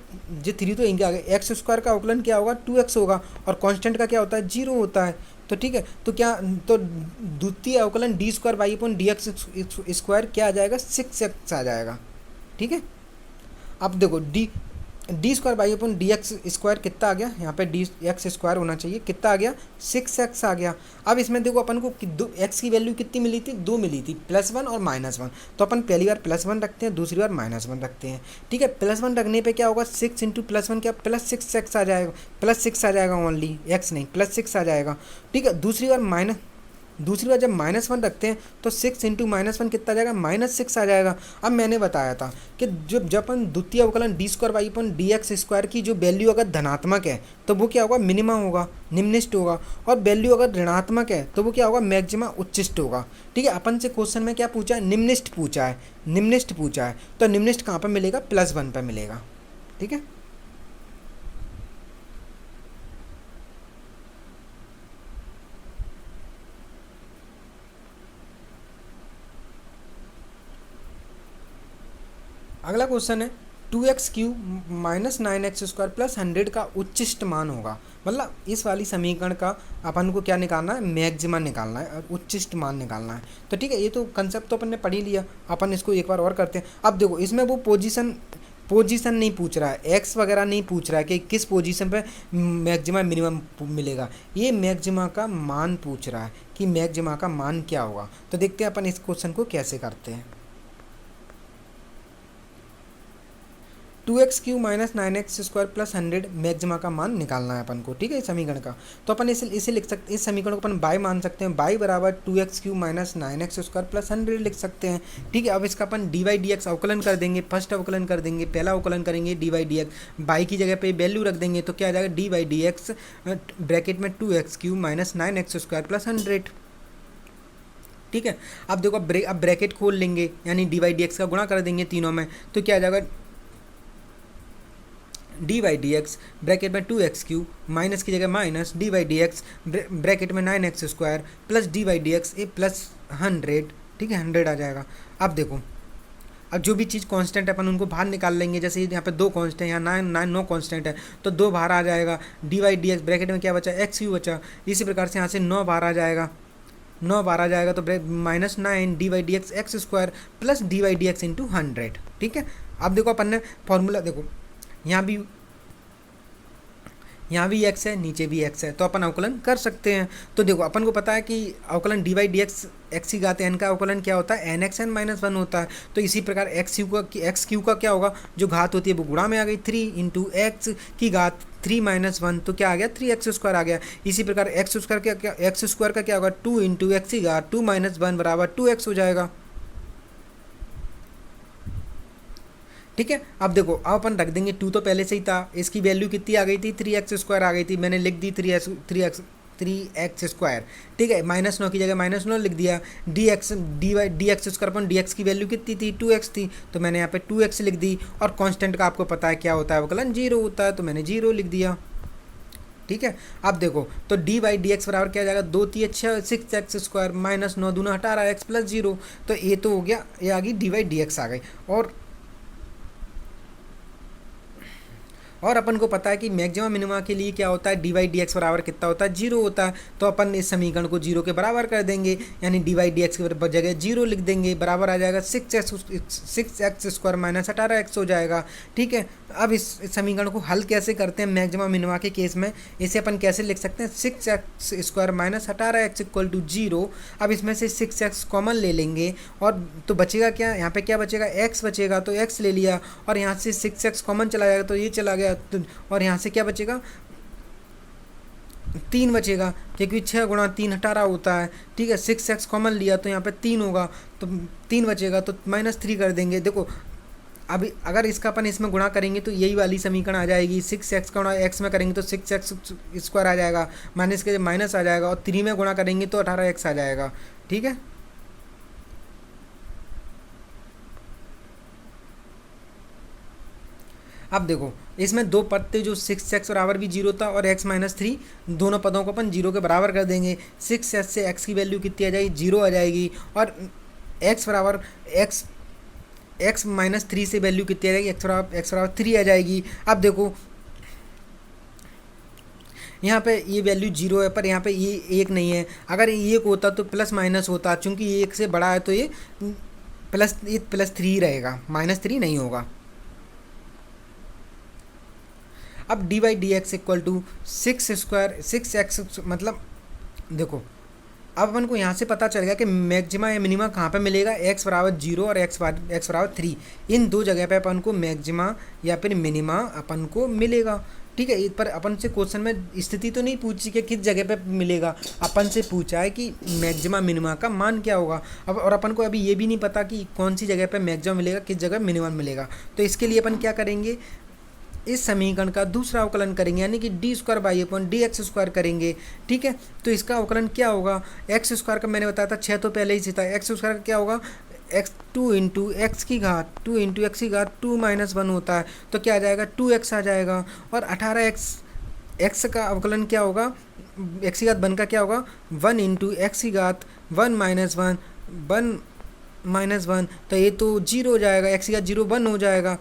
जो 3 तो इनके आगे एक्स स्क्वायर का अवकलन क्या होगा 2x होगा, और कांस्टेंट का क्या होता है 0 होता है। तो ठीक है, तो क्या तो द्वितीय अवकलन D square by upon D x square क्या आ जाएगा 6x आ जाएगा, ठीक है। अब देखो D square by upon D x square कितना आ गया, यहाँ पे डी एक्स स्क्वायर होना चाहिए, कितना आ गया 6x आ गया। अब इसमें देखो अपन को एक्स की वैल्यू कितनी मिली थी, 2 मिली थी, +1 और -1, तो अपन पहली बार +1 रखते हैं, दूसरी बार -1 रखते हैं, ठीक है। +1 रखने पे क्या होगा 6 इंटू +1 क्या +6x आ जाएगा, +6 आ जाएगा ओनली, x नहीं +6 आ जाएगा, ठीक है। दूसरी बार जब -1 रखते हैं तो 6 इंटू -1 कितना आ जाएगा -6 आ जाएगा। अब मैंने बताया था कि जब अपन द्वितीय अवकलन D square by upon D x square की जो वैल्यू अगर धनात्मक है तो वो क्या होगा मिनिमम होगा, निम्निष्ट होगा, और वैल्यू अगर ऋणात्मक है तो वो क्या होगा मैक्सिमा उच्चिष्ट होगा, ठीक है। अपन से क्वेश्चन में क्या पूछा है निम्निष्ट पूछा है, तो निम्निष्ट कहाँ पर मिलेगा +1 पर मिलेगा, ठीक है। अगला क्वेश्चन है 2x³ minus 9x square plus 100 का उच्चिष्ट मान होगा, मतलब इस वाली समीकरण का अपन को क्या निकालना है मैक्सिमा निकालना है और उच्चिष्ट मान निकालना है। तो ठीक है, ये तो कंसेप्ट तो अपन ने पढ़ ही लिया, अपन इसको एक बार और करते हैं। अब देखो इसमें वो पोजीशन नहीं पूछ रहा है, एक्स वगैरह नहीं पूछ रहा है कि किस पोजीशन पे मैक्सिमा मिनिमम मिलेगा, ये मैक्सिमा का मान पूछ रहा है कि मैक्सिमा का मान क्या होगा। तो देखते हैं अपन इस क्वेश्चन को कैसे करते हैं। 2x³ minus 9x square plus 100 maxima का मान निकालना है अपन को, ठीक है, इस समीकरण का। तो अपन इसे लिख सकते, इस समीकरण को अपन बाय मान सकते हैं, बाय बराबर 2x³ minus 9x square plus 100 लिख सकते हैं, ठीक है। अब इसका अपन डी बाई डी एक्स अवकलन कर देंगे, फर्स्ट अवकलन कर देंगे, पहला अवकलन करेंगे d by d x, by की जगह पे वैल्यू रख देंगे तो क्या आ जाएगा d by d x bracket में 2x³ minus 9x square plus 100, ठीक है। अब देखो अब ब्रैकेट खोल लेंगे यानी डी बाई डी एक्स का गुणा कर देंगे तीनों में, तो क्या आ जाएगा d by d x bracket में 2x³ माइनस की जगह minus D by d x bracket में 9x square plus d by d x A plus 100, ठीक है, 100 आ जाएगा। अब देखो अब जो भी चीज़ कांस्टेंट है अपन उनको बाहर निकाल लेंगे, जैसे यहाँ पे 2 कांस्टेंट है, यहाँ 9 कांस्टेंट है तो 2 बाहर आ जाएगा, d by d x bracket में क्या बचा x³ बचा, इसी प्रकार से यहाँ से 9 बाहर आ जाएगा, 9 बाहर आ जाएगा तो -9 D by d x x square plus d by d x into 100, ठीक है। अब देखो अपन ने फॉर्मूला देखो यहाँ भी x है नीचे भी x है, तो अपन अवकलन कर सकते हैं। तो देखो अपन को पता है कि अवकलन d by d x x की घात n का अवकलन क्या होता है nxn माइनस 1 होता है। तो इसी प्रकार x³ का क्या होगा, जो घात होती है वो गुणा में आ गई, 3 इंटू एक्स की घात 3 माइनस 1 तो क्या आ गया 3x स्क्वायर आ गया। इसी प्रकार एक्स स्क्वायर का क्या होगा 2 इंटू एक्स की घात 2 माइनस 1 बराबर 2x हो जाएगा, ठीक है। अब देखो अब अपन रख देंगे 2 तो पहले से ही था, इसकी वैल्यू कितनी आ गई थी 3x स्क्वायर आ गई थी, मैंने लिख दी 3x स्क्वायर, ठीक है। -9 की जगह -9 लिख दिया, D x square upon D x की वैल्यू कितनी थी 2x थी तो मैंने यहाँ पे 2x लिख दी, और कांस्टेंट का आपको पता है क्या होता है अवकलन 0 होता है तो मैंने 0 लिख दिया, ठीक है। अब देखो तो डी बाई डी एक्स बराबर क्या आ जाएगा 2 3 6x स्क्वायर माइनस 9 दूना 18x प्लस 0, तो ये तो हो गया, ये आ गई डी बाई डी एक्स आ गई। और अपन को पता है कि मैक्सिमा मिनिमा के लिए क्या होता है डी बाई डी एक्स बराबर कितना होता है 0 होता है, तो अपन इस समीकरण को 0 के बराबर कर देंगे, यानी डी बाई डी एक्स की जगह 0 लिख देंगे, बराबर आ जाएगा 6x स्क्वायर माइनस 18x हो जाएगा, ठीक है। अब इस समीकरण को हल कैसे करते हैं मैक्सिमा मिनिमा के केस में, इसे अपन कैसे लिख सकते हैं 6x square minus 18x equal to 0। अब इसमें से 6x कॉमन ले लेंगे और तो बचेगा क्या, यहाँ पे क्या बचेगा x बचेगा, तो x ले लिया और यहाँ से 6x कॉमन चला जाएगा तो ये चला गया, और यहाँ से क्या बचेगा 3 बचेगा, क्योंकि 6 गुणा 3 18 होता है, ठीक है। 6x कॉमन लिया तो यहाँ पे 3 होगा तो 3 बचेगा तो -3 कर देंगे। देखो अभी अगर इसका अपन इसमें गुणा करेंगे तो यही वाली समीकरण आ जाएगी। 6x का गुणा x में करेंगे तो 6x² आ जाएगा, माइनस के माइनस आ जाएगा, और 3 में गुणा करेंगे तो 18x आ जाएगा। ठीक है, अब देखो इसमें दो पद थे जो 6x बराबर भी 0 था और x-3, दोनों पदों को अपन 0 के बराबर कर देंगे। 6x से x की वैल्यू कितनी आ जाएगी, 0 आ जाएगी, और x बराबर x-3 से वैल्यू कितनी आ जाएगी, x बराबर 3 आ जाएगी। अब देखो यहाँ पे ये वैल्यू 0 है, पर यहाँ पे ये 1 नहीं है। अगर ये 1 होता तो प्लस माइनस होता, चूँकि ये 1 से बड़ा है तो ये +3 रहेगा, -3 नहीं होगा। अब dy dx equal to 6x, मतलब देखो अब अपन को यहाँ से पता चल गया कि मैक्सिमा या मिनिमा कहाँ पे मिलेगा, x बराबर 0 और x बराबर 3, इन दो जगह पे अपन को मैक्सिमा या फिर मिनिमा अपन को मिलेगा। ठीक है, पर अपन से क्वेश्चन में स्थिति तो नहीं पूछी कि किस जगह पे मिलेगा, अपन से पूछा है कि मैक्सिमा मिनिमा का मान क्या होगा। अब और अपन को अभी ये भी नहीं पता कि कौन सी जगह पे मैक्सिमा मिलेगा, किस जगह मिनिमम मिलेगा। तो इसके लिए अपन क्या करेंगे, इस समीकरण का दूसरा अवकलन करेंगे, यानी कि d² करेंगे। ठीक है, तो इसका अवकलन क्या होगा, x² का मैंने बताया था 6 तो पहले ही से था, x² का क्या होगा, 2 इंटू एक्स की घात 2 माइनस 1 होता है, तो क्या आ जाएगा 2x आ जाएगा। और 18x का अवकलन क्या होगा, x की घात 1 का क्या होगा, 1 इंटू एक्स की घात 1 माइनस 1, तो ये तो 0 हो जाएगा, x की घात 0 1 हो जाएगा।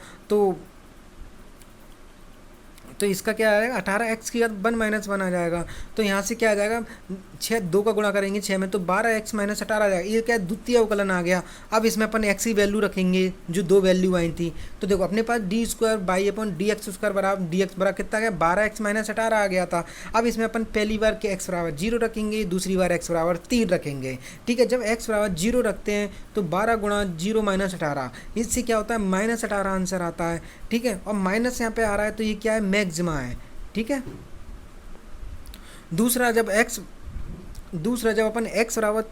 तो इसका क्या आ जाएगा, 18x की घात 1 - 1 आ जाएगा। तो यहाँ से क्या आ जाएगा, 6 2 का गुणा करेंगे 6 में तो 12x - 18 आ जाएगा। ये क्या द्वितीय अवकलन आ गया। अब इसमें अपन x की वैल्यू रखेंगे जो दो वैल्यू आई थी, तो देखो अपने पास d² बराबर dx बराबर कितना गया, 12x - 18 आ गया था। अब इसमें अपन पहली बार के x बराबर 0 रखेंगे, दूसरी बार x बराबर 3 रखेंगे। ठीक है, जब x बराबर 0 रखते हैं तो 12 गुणा 0 - 18, इससे क्या होता है -18 आंसर आता है। ठीक है, और माइनस यहाँ पे आ रहा है तो ये क्या है, मैक्सिमा है। ठीक है, दूसरा जब अपन x बराबर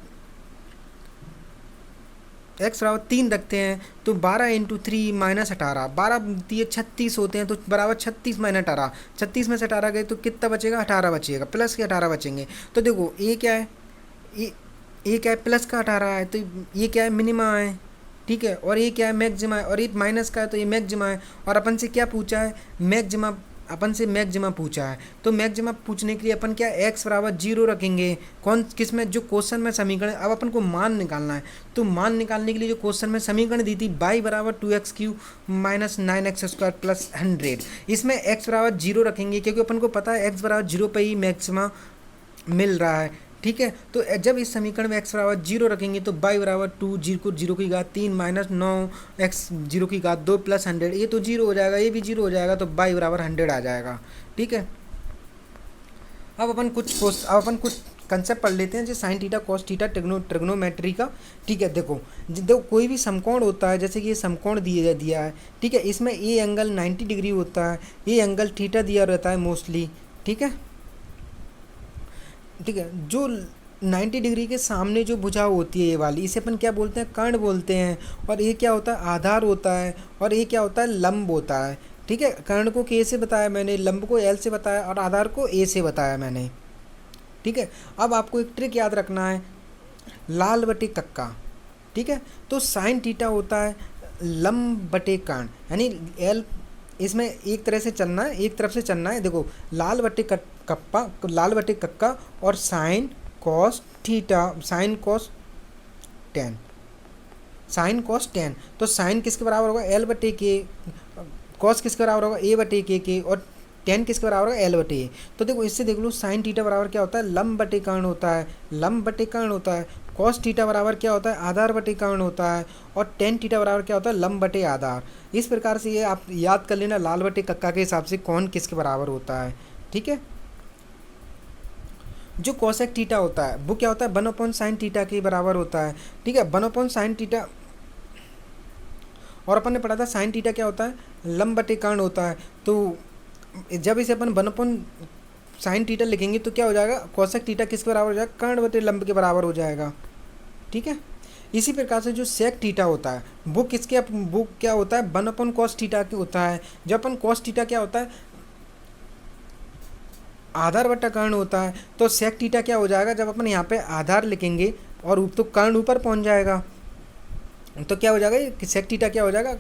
3 रखते हैं तो 12 इंटू 3 -18, 12 दिए 36 होते हैं तो बराबर 36 - 18, 36 में से 18 गए तो कितना बचेगा, 18 बचेगा, प्लस के 18 बचेंगे। तो देखो ये क्या है, ये क्या है, प्लस का 18 है, तो ये क्या है, मिनिमा है। ठीक है, और ये क्या है, मैक्सिमा है, और ये माइनस का है तो ये मैक्सिमा है। और अपन से क्या पूछा है, मैक्सिमा, अपन से मैक्सिमा पूछा है। तो मैक्सिमा पूछने के लिए अपन क्या x बराबर 0 रखेंगे, किस में, जो क्वेश्चन में समीकरण। अब अपन को मान निकालना है, तो मान निकालने के लिए जो क्वेश्चन में समीकरण दी थी, y बराबर 2x³ - 9x² + 100, इसमें x बराबर 0 रखेंगे क्योंकि अपन को पता है x बराबर 0 पर ही मैक्सिमा मिल रहा है। ठीक है, तो जब इस समीकरण में x बराबर 0 रखेंगे तो y बराबर 2 0 की घात 3 - 9x 0 की घात 2 + 100, ये तो 0 हो जाएगा, ये भी 0 हो जाएगा, तो y बराबर 100 आ जाएगा। ठीक है, अब अपन कुछ कंसेप्ट पढ़ लेते हैं, जैसे sine theta cos theta trigonometry का। ठीक है, देखो कोई भी समकोण होता है, जैसे कि ये समकोण दिया है। ठीक है, इसमें ये एंगल 90 डिग्री होता है, ये एंगल थीटा दिया रहता है मोस्टली। ठीक है, जो 90 डिग्री के सामने जो भुजा होती है ये वाली, इसे अपन क्या बोलते हैं, कर्ण बोलते हैं। और ये क्या होता है, आधार होता है, और ये क्या होता है, लंब होता है। ठीक है, कर्ण को k से बताया मैंने, लंब को l से बताया, और आधार को a से बताया मैंने। ठीक है, अब आपको एक ट्रिक याद रखना है, लाल बटे कक्का। ठीक है, तो साइन थीटा होता है लंब बटे कर्ण, यानी l, इसमें एक तरह से चलना है, एक तरफ से चलना है। देखो लाल बटे कक्का और sine cos theta, sine cos tan, तो साइन किसके बराबर होगा, l बटे के, कॉस किसके बराबर होगा, a बटे के, और टेन किसके बराबर होगा, l बटे a। तो देखो इससे देख लो साइन थीटा बराबर क्या होता है, लंब बटे कर्ण होता है, कॉस थीटा बराबर क्या होता है, आधार बटे कर्ण होता है, और टेन थीटा बराबर क्या होता है, लंब बटे आधार। इस प्रकार से ये आप याद कर लेना, लाल बटे कक्का के हिसाब से कौन किसके बराबर होता है। ठीक है, जो कोसेक थीटा होता है वो क्या होता है, 1/sin थीटा के बराबर होता है। ठीक है, 1/sin थीटा, और अपन ने पढ़ा था साइन थीटा क्या होता है, लंब बटे कर्ण होता है। तो जब इसे अपन 1/sin थीटा लिखेंगे तो क्या हो जाएगा, कोसेक थीटा किसके बराबर हो जाएगा, कर्ण बटे लंब के बराबर हो जाएगा। ठीक है, इसी प्रकार से जो सेक थीटा होता है वो वो क्या होता है, 1 कॉस थीटा होता है। जब अपन कॉस थीटा क्या होता है, आधार बटा कर्ण होता है, तो सेक थीटा क्या हो जाएगा, जब अपन यहाँ पे आधार लिखेंगे और तो कर्ण ऊपर पहुँच जाएगा, तो क्या हो जाएगा, सेक थीटा क्या हो जाएगा,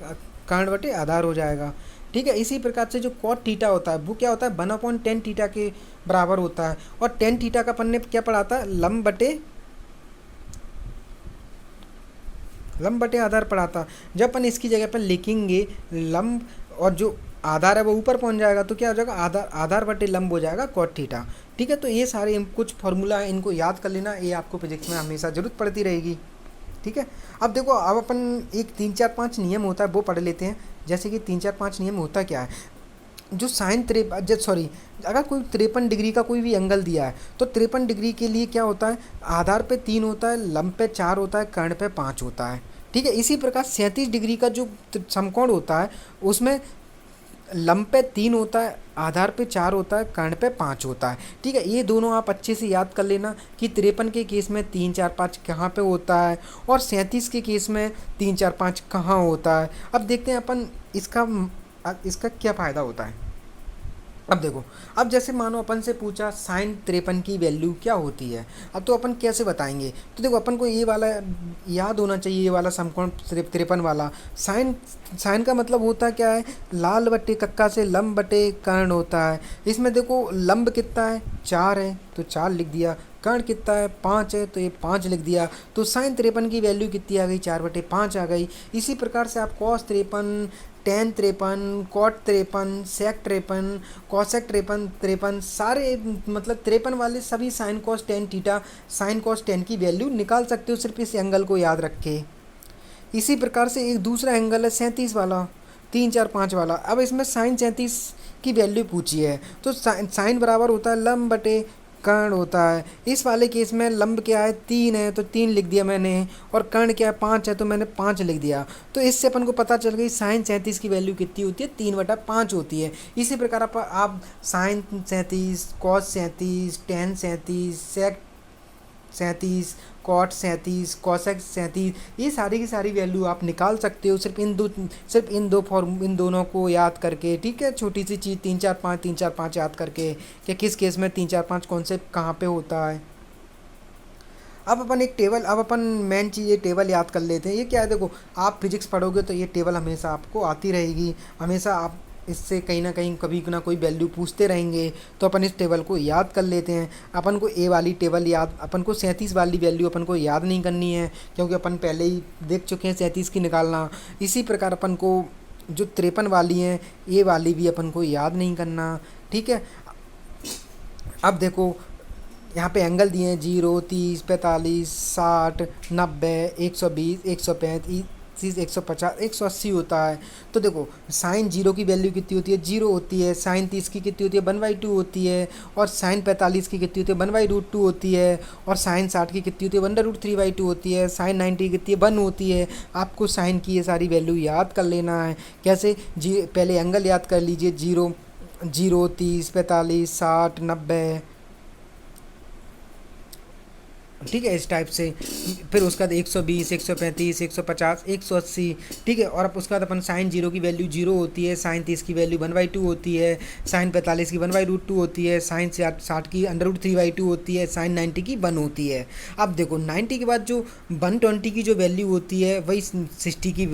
कर्ण बटे आधार हो जाएगा। ठीक है, इसी प्रकार से जो कॉट थीटा होता है वो क्या होता है, 1/10 थीटा के बराबर होता है। और 10 थीटा का अपन ने क्या पढ़ा था, लंब बटे आधार पढ़ा था। जब अपन इसकी जगह पर लिखेंगे लंब और जो आधार है वो ऊपर पहुंच जाएगा, तो क्या हो जाएगा, आधार बटे लंब हो जाएगा कॉट थीटा। ठीक है, तो ये सारे कुछ फॉर्मूला है, इनको याद कर लेना, ये आपको फिजिक्स में हमेशा जरूरत पड़ती रहेगी। ठीक है, अब देखो, अब अपन एक 3 4 5 नियम होता है वो पढ़ लेते हैं। जैसे कि 3 4 5 नियम होता क्या है, जो अगर कोई 53 डिग्री का कोई भी एंगल दिया है, तो 53 डिग्री के लिए क्या होता है, आधार पे 3 होता है, लंब पे 4 होता है, कर्ण पे 5 होता है। ठीक है, इसी प्रकार 37 डिग्री का जो समकोण होता है उसमें लंब पे 3 होता है, आधार पे 4 होता है, कर्ण पे 5 होता है। ठीक है, ये दोनों आप अच्छे से याद कर लेना कि 53 के केस में 3 4 5 कहाँ पे होता है और 37 के केस में 3 4 5 कहाँ होता है। अब देखते हैं अपन इसका क्या फ़ायदा होता है। अब देखो, अब जैसे मानो अपन से पूछा साइन 53 की वैल्यू क्या होती है, अब तो अपन कैसे बताएंगे। तो देखो, अपन को ये वाला याद होना चाहिए, ये वाला समकोण 53 वाला साइन का मतलब होता क्या है, लाल बटे कक्का से लंब बटे कर्ण होता है। इसमें देखो लंब कितना है, 4 है तो 4 लिख दिया, कर्ण कितना है, 5 है तो ये 5 लिख दिया। तो साइन 53 की वैल्यू कितनी आ गई, 4/5 आ गई। इसी प्रकार से आप कॉस 53, टेन 53, कॉट 53, सेक 53, कॉसेक 53 सारे मतलब 53 वाले सभी sine cos tan theta sine cos tan की वैल्यू निकाल सकते हो, सिर्फ इस एंगल को याद रख के। इसी प्रकार से एक दूसरा एंगल है 37 वाला, 3 4 5 वाला। अब इसमें साइन 37 की वैल्यू पूछी है, तो साइन बराबर होता है लंब बटे कर्ण होता है। इस वाले केस में लंब क्या है, 3 है तो 3 लिख दिया मैंने, और कर्ण क्या है, 5 है तो मैंने 5 लिख दिया। तो इससे अपन को पता चल गई साइन 37 की वैल्यू कितनी होती है, 3/5 होती है। इसी प्रकार आप साइन 37, कॉस 37, टेन 37, सेक 37, कॉट 37, कॉसेक 37, ये सारी की सारी वैल्यू आप निकाल सकते हो सिर्फ इन दोनों को याद करके। ठीक है, छोटी सी चीज़ 3 4 5 याद करके कि किस केस में 3 4 5 कौन से कहाँ पे होता है। अब अपन मेन चीज़ ये टेबल याद कर लेते हैं। ये क्या है, देखो आप फिजिक्स पढ़ोगे तो ये टेबल हमेशा आपको आती रहेगी, हमेशा आप इससे कहीं ना कहीं कभी ना कोई वैल्यू पूछते रहेंगे, तो अपन इस टेबल को याद कर लेते हैं। अपन को ए वाली टेबल अपन को 37 वाली वैल्यू अपन को याद नहीं करनी है, क्योंकि अपन पहले ही देख चुके हैं 37 की निकालना। इसी प्रकार अपन को जो 53 वाली हैं ये वाली भी अपन को याद नहीं करना। ठीक है, अब देखो यहाँ पे एंगल दिए हैं 0, 30, 45, 60, 90, 120, 135, 150, 180 होता है। तो देखो साइन 0 की वैल्यू कितनी होती है, 0 होती है। साइन 30 की कितनी होती है, 1/2 होती है। और साइन 45 की कितनी होती है, 1/√2 होती है। और साइन 60 की कितनी होती है, 1/3/2 होती है। साइन 90 की कितनी है, 1 होती है। आपको साइन की ये सारी वैल्यू याद कर लेना है। कैसे पहले एंगल याद कर लीजिए, 0, 30, 45, 60, 90। ठीक है, इस टाइप से। फिर उसके बाद 120, 135, 150, 180। ठीक है, और अब उसके बाद अपन साइन 0 की वैल्यू 0 होती है, साइन 30 की वैल्यू 1/2 होती है, साइन 45 की 1/√2 होती है, साइन 60 की √3/2 होती है, साइन 90 की 1 होती है। अब देखो 90 के बाद जो 120 की जो वैल्यू होती है वही 60 की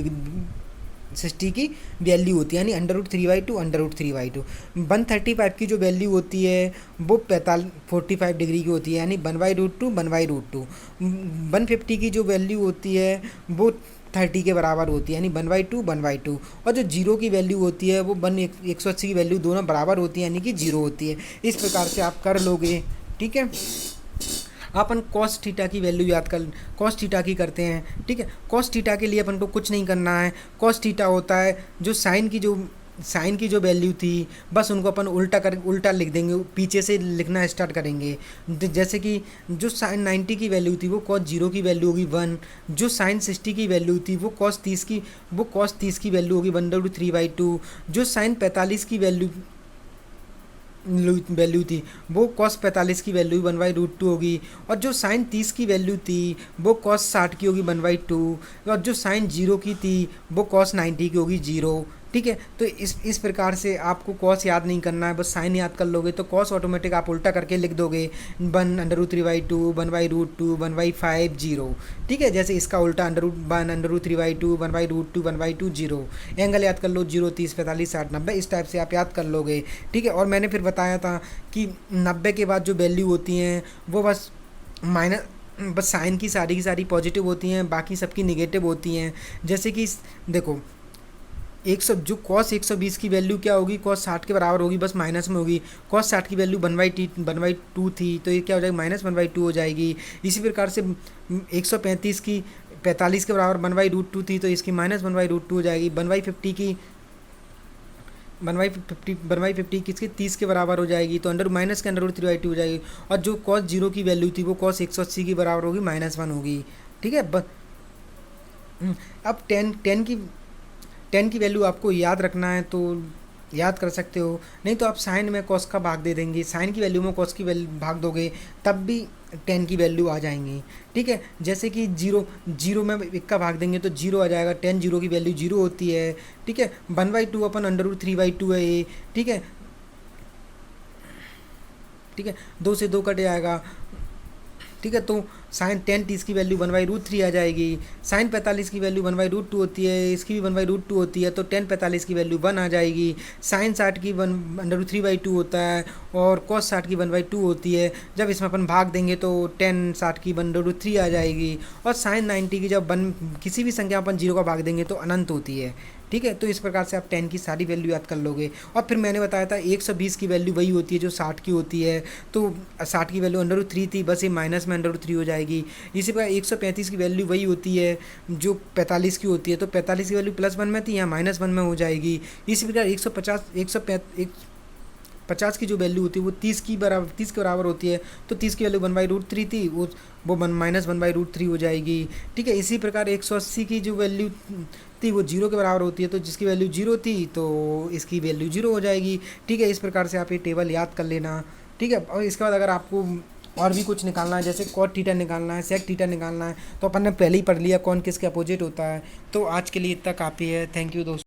वैल्यू होती है, यानी √3/2, √3/2। 135 की जो वैल्यू होती है वो 45 डिग्री की होती है, यानी 1/√2, 1/√2। 150 की जो वैल्यू होती है वो 30 के बराबर होती है, यानी 1/2, 1/2। और जो 0 की वैल्यू होती है वो 180 की वैल्यू दोनों बराबर होती है, यानी कि 0 होती है। इस प्रकार से आप कर लोगे। ठीक है, अपन कॉस थीटा की वैल्यू याद कर, कॉस थीटा की करते हैं। ठीक है, कॉस थीटा के लिए अपन को कुछ नहीं करना है। कॉस थीटा होता है जो साइन की जो वैल्यू थी, बस उनको अपन उल्टा लिख देंगे, पीछे से लिखना स्टार्ट करेंगे। जैसे कि जो साइन 90 की वैल्यू थी वो कॉस 0 की वैल्यू होगी 1। जो साइन 60 की वैल्यू थी वो कॉस 30 की वैल्यू होगी 1/3/2। जो साइन 45 की वैल्यू वैल्यू थी वो कॉस 45 की वैल्यू 1/√2 होगी, और जो साइन 30 की वैल्यू थी वो कॉस 60 की होगी 1/2, और जो साइन 0 की थी वो कॉस 90 की होगी 0। ठीक है, तो इस प्रकार से आपको कॉस याद नहीं करना है, बस साइन याद कर लोगे तो कॉस ऑटोमेटिक आप उल्टा करके लिख दोगे 1/√3/2 1/√2 1/5 0। ठीक है, जैसे इसका उल्टा √1/√3/2 1/√2 1/2 0। एंगल याद कर लो 0 30 45 60 90, इस टाइप से आप याद कर लोगे। ठीक है, और मैंने फिर बताया था कि 90 के बाद जो वैल्यू होती हैं वो बस साइन की सारी पॉजिटिव होती हैं, बाकी सबकी निगेटिव होती हैं। जैसे कि देखो 100 जो कॉस 120 की वैल्यू क्या होगी, कॉस 60 के बराबर होगी, बस माइनस में होगी। कॉस 60 की वैल्यू 1/2 थी, तो ये क्या हो जाएगी -1/2 हो जाएगी। इसी प्रकार से 135 की 45 के बराबर 1/√2 थी, तो इसकी -1/√2 हो जाएगी। 1/50 की 1/50 किसकी 30 के बराबर हो जाएगी, तो माइनस के √3/2 हो जाएगी। और जो कॉस 0 की वैल्यू थी वो कॉस 180 की बराबर होगी -1 होगी। ठीक है, अब 10 की वैल्यू आपको याद रखना है तो याद कर सकते हो, नहीं तो आप साइन में कॉस का भाग दे देंगे, साइन की वैल्यू में कॉस की वैल्यू भाग दोगे तब भी 10 की वैल्यू आ जाएंगी। ठीक है, जैसे कि 0 में 1 का भाग देंगे तो 0 आ जाएगा, 10 0 की वैल्यू 0 होती है। ठीक है, 1/2 अपन √3/2 है ये। ठीक है, 2 से 2 कट जाएगा। ठीक है, तो साइन 10 30 की वैल्यू 1/√3 आ जाएगी। साइन 45 की वैल्यू 1/√2 होती है, इसकी भी 1/√2 होती है, तो 10 45 की वैल्यू 1 आ जाएगी। साइन 60 की 1/3/2 होता है, और कॉस 60 की 1/2 होती है। जब इसमें अपन भाग देंगे तो 10 60 की 1/3 आ जाएगी। और साइन 90 की जब किसी भी संख्या अपन 0 का भाग देंगे तो अनंत होती है। ठीक है, तो इस प्रकार से आप 10 की सारी वैल्यू याद कर लोगे। और फिर मैंने बताया था 120 की वैल्यू वही होती है जो 60 की होती है, तो 60 की वैल्यू √3 थी, बस ये माइनस में √3 हो जाएगी। इसी प्रकार 135 की वैल्यू वही होती है जो 45 की होती है, तो 45 की वैल्यू +1 में थी, यहाँ -1 में हो जाएगी। इसी प्रकार 150 की जो वैल्यू होती है वो 30 के बराबर होती है, तो 30 की वैल्यू 1/√3 थी, वो -1/√3 हो जाएगी। ठीक है, इसी प्रकार 180 की जो वैल्यू थी वो 0 के बराबर होती है, तो जिसकी वैल्यू 0 थी तो इसकी वैल्यू 0 हो जाएगी। ठीक है, इस प्रकार से आप ये टेबल याद कर लेना। ठीक है, और इसके बाद अगर आपको और भी कुछ निकालना है, जैसे कॉट थीटा निकालना है, सेक थीटा निकालना है, तो अपन ने पहले ही पढ़ लिया कौन किसके अपोजिट होता है। तो आज के लिए इतना काफ़ी है। थैंक यू दोस्तों।